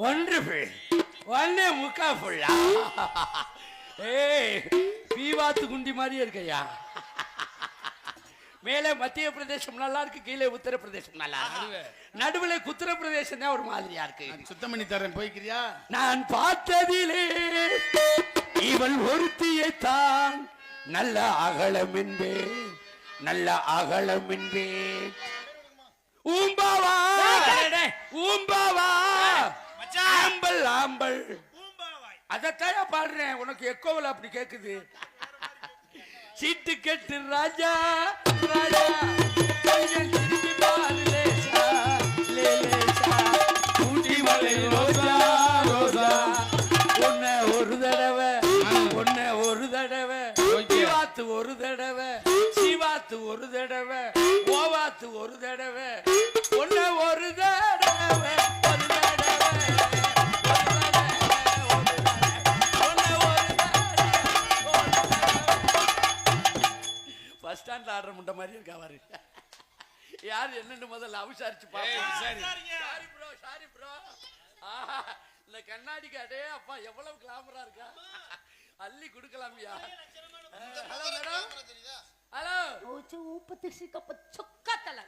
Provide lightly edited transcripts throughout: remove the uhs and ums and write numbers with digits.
ஒன்று ஒன்னே முக்கா ஃபுல்லா. ஏய் பீவாத்து குண்டி மாதிரியே இருக்கையா. மேலே மத்திய பிரதேசம் நல்லா இருக்கு, கீழே உத்தரப்பிரதேசம் நல்லா இருக்கு, நடுவில் உத்தரப்பிரதேசம் தான் ஒரு மாதிரியா இருக்கு. சுத்தம் பண்ணி தரேன், போய்க்கிறியா? நான் பார்த்ததிலே இவள் ஒருத்தியை தான் நல்ல அகலம் என்பேன், நல்ல அகலம் என்பேன். ஊம்பாவா ஊம்பாவா ஆம்பல் ஆம்பல் அதத்தான் பாடுறேன், உனக்கு எக்கோவில் அப்படி கேக்குது. சீட்டு கெட்டு ராஜா ராஜா திரும்பி பாரு லேசா லேசா ஊட்டி மலை ரோஜா ரோஜா ஒன்ன ஒரு தடவை ஒன்ன ஒரு தடவை சிவாத்து ஒரு தடவை சிவாத்து ஒரு தடவை ஓவாத்து ஒரு தடவை ஒன்ன ஒரு தடவை பஸ் ஸ்டாண்ட்ல ஆடுற முண்டை மாதிரி இருக்கா பாரு. யார் என்னன்னு முதல்ல விசாரிச்சு பாப்போம். Sorry bro sorry bro. இந்த கண்ணாடிக்கு அடே அப்பா எவ்வளவு கிளாமரா இருக்கா, அள்ளி கொடுக்கலாமியா. ஹலோ மேடம், ஹலோ ஊப்பத்தி சிக்க சொக்கத்தல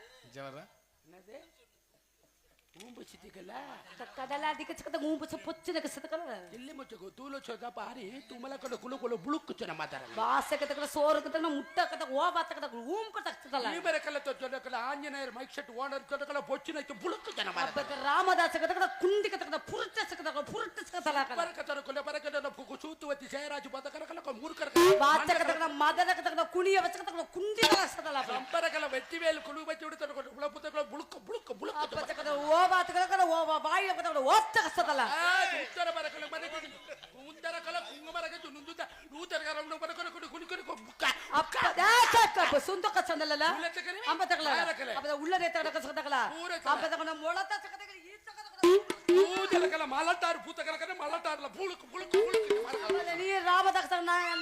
என்னது ஊம்பு சித்திக்கல கதல அதிக சிக்கத ஊம்பு பொச்சினක සිතකල ඉල්ලි මොචකෝ තූලෝ චෝදා පාරි තුමලකඩ කුලකුල බුලුක්කුචන මතර වාසකතක සෝරකතන මුට්ටකත ඕවාතකත ඌම්කට සිතකල ඊබරකල තොචොදකල ආඤ්ඤනයර මයික් සෙට් ඕනර් තොදකල பொச்சிනක බුලුක්කුචන මතර අපක රාමදාසකතක කුණ්ඩිකතක පුරුට්ටසකතල බරකතර කුල බරකතන කුසූතුවති ජයරාජු බදකරකල මුර්කර වාචකතක මදනකතක කුණිය වචකතක කුණ්ඩිකල සතල බම්පරකල වෙච්චිවේල් කුළු වෙච්චි උඩතන බුලපුතකල බුලුක්ක බුලුක්ක බුලුක්ක අපතකද ஓவாத்துக்கற வாயில கத ஓத்த கஷ்டதல உத்தர பரக்கல மரக்கு உந்தர கல குங்கமரக துந்துத நூதர கரம்ன பரக்கற குனிக்கற புக்க அப்ப சுந்தக சந்தலல அம்பதகல அப்ப உள்ளரே தடக சதகல அப்பதகன மொளத்த சகதக ஈச்சகதக ஊதலகல மலட்டார் பூத்தகல மலட்டார்ல புளுக்கு புளுக்கு புளுக்கு நீ ராமதாஸ்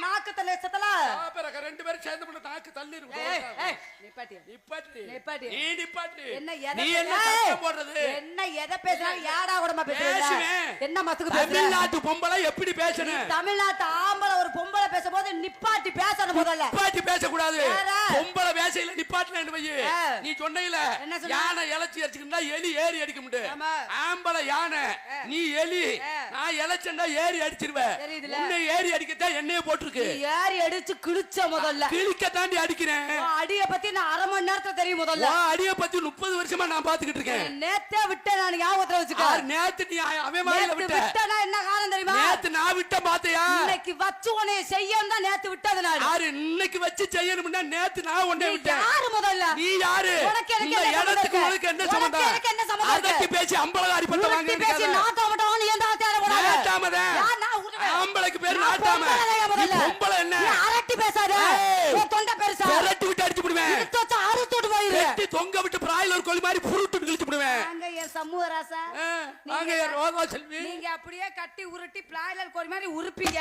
நாக்கதல சதல அப்பரக ரெண்டு பேரும் சேர்ந்து பண்ண நாக்கு தள்ளி இருக்கு. ஏய் நிப்பாட்டி நிப்பாட்டி நிப்பாட்டி நீ நிப்பாட்டி என்ன நீ என்ன சத்தம் போடுறது, என்ன எதை பேசுற, யாரா கூடமா பேசுற, என்ன மசுக்கு பேசுற? தமிழ்நாட்டு பொம்பளை எப்படி பேசணும், தமிழ்நாட்டு ஆம்பளை ஒரு பொம்பளை பேசும்போது நிப்பாட்டி பேசணும், முதல்ல நிப்பாட்டி பேச கூடாது. பொம்பளை பேசையில நிப்பாட்டலன்னு வை. நீ சொன்னையில யானை இலச்சி அடிச்சுக்கிட்டா எலி ஏறி அடிக்க முடியும். ஆம்பளை யானை, நீ எலி, நான் இலச்சண்டா ஏறி அடிச்சிருவேன். உன்னை ஏறி அடிக்கத்தான் என்னைய போட்டுருக்கு. ஏறி அடிச்சு கிழிச்ச முதல்ல கிழிக்க தாண்டி அடிக்கிறேன். அடிய பத்தி நான் அரை மணி நேரத்துல தெரியும். முதல்ல அடிய பத்தி 30 வருஷமா நான் பாத்துக்கிட்டு இருக்கேன். நேத்தே விட்டேன், நான் ஞாபகத்துல வச்சுக்க. நேத்து நீ அவன் மாதிரி விட்டனா என்ன காரணம் தெரியுமா? நேத்து நான் விட்ட பாத்தியா, இன்னைக்கு வச்சு உன்னை செய்யணும் தான் நேத்து விட்டது. நான் யாரு இன்னைக்கு வச்சு செய்யணும்னா நேத்து நான் உன்னை விட்டேன். யாரு முதல்ல நீ யாரு? இந்த இடத்துக்கு உனக்கு என்ன சம்பந்தம்? எனக்கு என்ன சம்பந்தம்? அதக்கு பேசி அம்பலகாரி பட்ட வாங்க பேசி நாட்டாமட்ட நீ எந்த ஆத்தார போடா? நாட்டாமத ஆம்பளைக்கு பேர் நாட்டாம. நீ பொம்பளை என்ன அரட்டி பேசாத, உன் தொண்டை பெருசா அரட்டி விட்டு அடிச்சு விடுவேன். எடுத்து ஆறு தோடு போயிரு, வெட்டி தொங்க விட்டு பிராய்லர் கோழி மாதிரி புருட்டு கிழிச்சு விடுவேன். அங்க ஏ சமூகராசா, அங்க ஏ ரோகா செல்வி, நீங்க அப்படியே கட்டி உருட்டி பிராய்லர் கோழி மாதிரி உருப்பீங்க.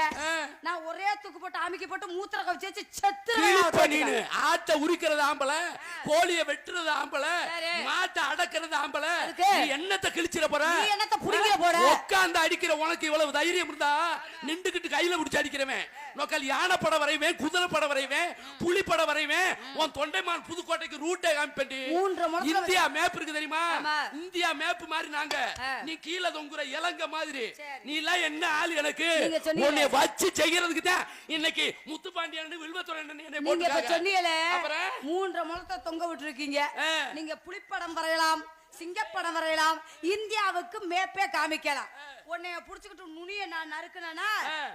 நான் ஒரே தூக்கு போட்டு அமிக்கி போட்டு மூத்திர கவிச்சு வச்சு செத்துறேன். நீனு ஆட்ட உரிக்கிறது ஆம்பளை, கோழியை வெட்டுறது ஆம்பளை, மாட்டை அடக்கிறது ஆம்பளை. நீ என்னத்தை கிழிச்சிர போற, நீ என்னத்தை புடிக்கிற போற? உட்கார்ந்து அடிக்கிற உனக்கு இவ்வளவு தைரியம் இருந்தா நின்றுகிட்டு கையில பிடிச்சு அடிக்கிறவன் நோக்கல் யானை படம் வரைவேன், குதிரை படம் வரைவேன், புலி படம் வரைவேன். உன் தொண்டைமான் புதுக்கோட்டைக்கு ரூட்டை காமிப்பேன். இந்தியா மேப் இருக்கு தெரியுமா? இந்தியா மேப் மாதிரி நாங்க, நீ கீழே தொங்குற இலங்கை மாதிரி. நீ எல்லாம் என்ன ஆளு எனக்கு? உன்னை வச்சு செய்யறதுக்கு தான் இன்னைக்கு முத்துப்பாண்டியன் வில்வத்துறை சொன்னீங்களே. 3 முழத்தை தொங்க விட்டு இருக்கீங்க. நீங்க புலிப்படம் வரையலாம், சிங்கப்படம் வரையலாம், இந்தியாவுக்கு மேப்பே காமிக்கலாம். உன்னைய புடிச்சுக்கிட்டு நுனிய நான் நறுக்குனா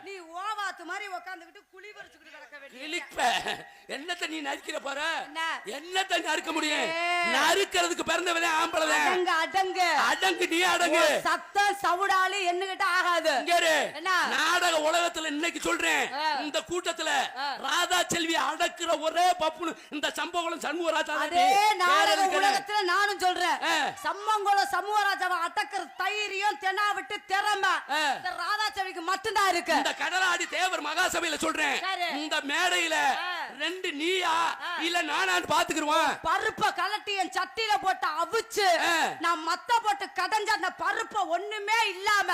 நீ ஓவாத்து மாதிரி உட்கார்ந்துகிட்டு குழி பறிச்சுக்கிட்டு கிடக்க வேண்டிய. என்னத்தை நீ நறுக்கிற போற? என்னத்தை நறுக்க முடியும்? நறுக்கிறதுக்கு பிறந்தவனே ஆம்பளை. அடங்கு அடங்கு அடங்கு, நீ அடங்கு. சத்தம் சவுடாலி என்னகிட்ட ஆகாது. நாடக உலகத்துல இன்னைக்கு சொல்றேன், இந்த கூட்டத்துல ராதா செல்வி அடக்குற ஒரே பப்புனு இந்த சம்பவம் சண்முகராஜா. அதே நாடக உலகத்துல நானும் சொல்றேன், சம்மங்குளம் சமூகராஜாவை அடக்குற தைரியம் தெனா விட்டு திறமை இந்த ராதாச்சேவிக்கு மட்டும்தான் இருக்கு. இந்த கடலாடி தேவர் மகாசபையில சொல்றேன், இந்த மேடையில 2 நீயா இல்ல நானான்னு பாத்துக்குருவான். பருப்ப கலட்டி என் சட்டியில போட்டு அவிச்சு அடிச்சு நான் மத்த போட்டு கடைஞ்ச அந்த பருப்ப ஒண்ணுமே இல்லாம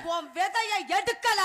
உன் விதைய எடுக்கல